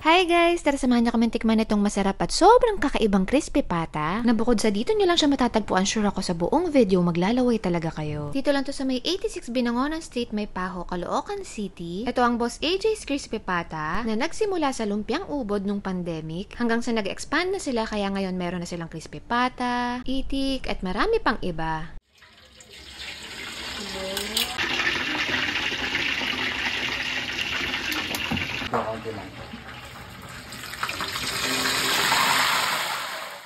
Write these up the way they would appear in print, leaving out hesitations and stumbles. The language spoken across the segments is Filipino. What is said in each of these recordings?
Hi guys! Tara samahan niyo kami tikman itong masarap at sobrang kakaibang crispy pata na bukod sa dito niyo lang siya matatagpuan, sure ako sa buong video maglalaway talaga kayo. Dito lang to sa may 86 Binangonan Street, may Paho, Caloocan City. Ito ang Boss AJ's Crispy Pata na nagsimula sa lumpiang ubod nung pandemic hanggang sa nag-expand na sila, kaya ngayon meron na silang crispy pata, itik at marami pang iba.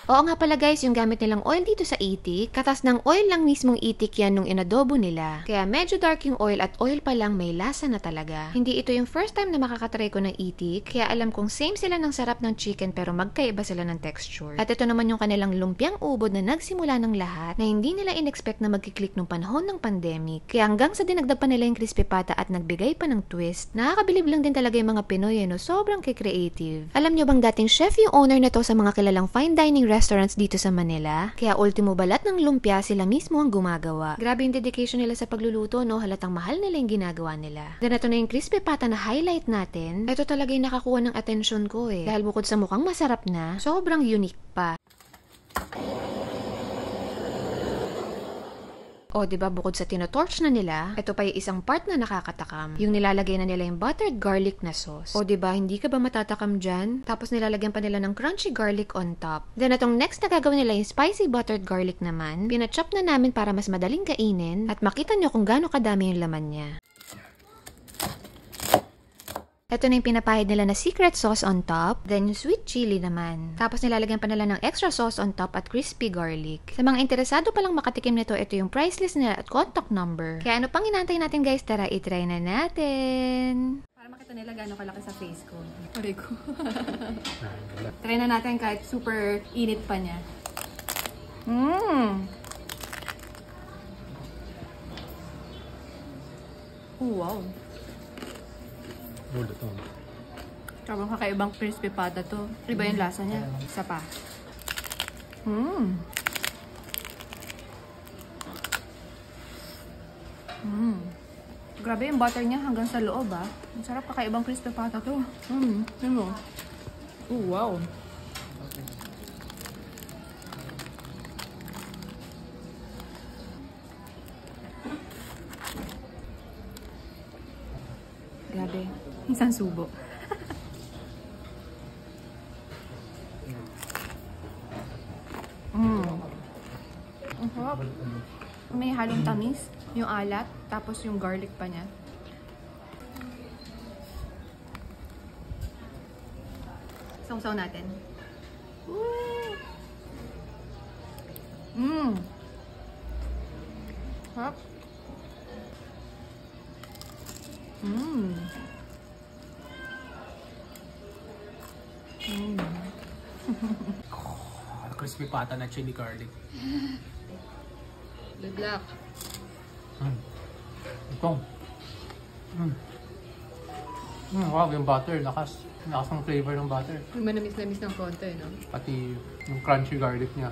Oo nga pala guys, yung gamit nilang oil dito sa itik, katas ng oil lang mismong itik yan nung inadobo nila. Kaya medyo dark yung oil at oil pa lang may lasa na talaga. Hindi ito yung first time na makakatry ko ng itik, kaya alam kong same sila ng sarap ng chicken pero magkaiba sila ng texture. At ito naman yung kanilang lumpiang ubod na nagsimula ng lahat na hindi nila in-expect na magkiklik nung panahon ng pandemic. Kaya hanggang sa dinagdag pa nila yung crispy pata at nagbigay pa ng twist, nakakabilib lang din talaga yung mga Pinoy, no? Sobrang creative. Alam nyo bang dating chef yung owner na to sa mga kilalang fine dining restaurants dito sa Manila? Kaya ultimo balat ng lumpia sila mismo ang gumagawa. Grabe yung dedication nila sa pagluluto, no? Halatang mahal nila yung ginagawa nila. Then ito na yung crispy pata na highlight natin. Ito talaga yung nakakuha ng atensyon ko eh. Dahil bukod sa mukhang masarap na, sobrang unique pa. O, diba, bukod sa tinotorch na nila, ito pa yung isang part na nakakatakam. Yung nilalagay na nila yung buttered garlic na sauce. O, diba, hindi ka ba matatakam dyan? Tapos nilalagyan pa nila ng crunchy garlic on top. Then, itong next na gagawin nila yung spicy buttered garlic naman. Pinachop na namin para mas madaling kainin at makita nyo kung gaano kadami yung laman niya. Ito na yung pinapahid nila na secret sauce on top, then yung sweet chili naman. Tapos nilalagyan pa nila ng extra sauce on top at crispy garlic. Sa mga interesado palang makatikim nito, ito yung price list nila at contact number. Kaya ano pang inantay natin guys, tara itry na natin. Para makita nila gaano kalaki sa face ko. Sorry ko. Try na natin kahit super init pa niya. Oh, wow. Sobrang kakaibang crispy pata to. Iba yung lasa niya. Isa pa. Grabe yung butter niya hanggang sa loob ah. Ang sarap, kakaibang crispy pata to. Ano mo? Oh, wow. Grabe. Isang subo. Ang sarap. May halong tamis, yung alat, tapos yung garlic pa niya. Sausaw natin. Sarap. Crispy pata na chili garlic. Good luck. Ito. Wow, yung butter. Lakas ng flavor ng butter. Yung manamis-namis ng konti, no? Pati yung crunchy garlic niya.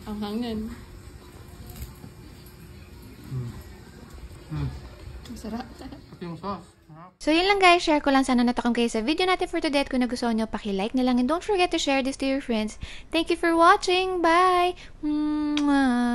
Ang hangin. Masarap. Pati yung sauce. So yun lang guys, share ko lang, sana natakam kayo sa video natin for today at kung nagustuhan nyo, paki-like na lang and don't forget to share this to your friends. Thank you for watching. Bye! Mwah!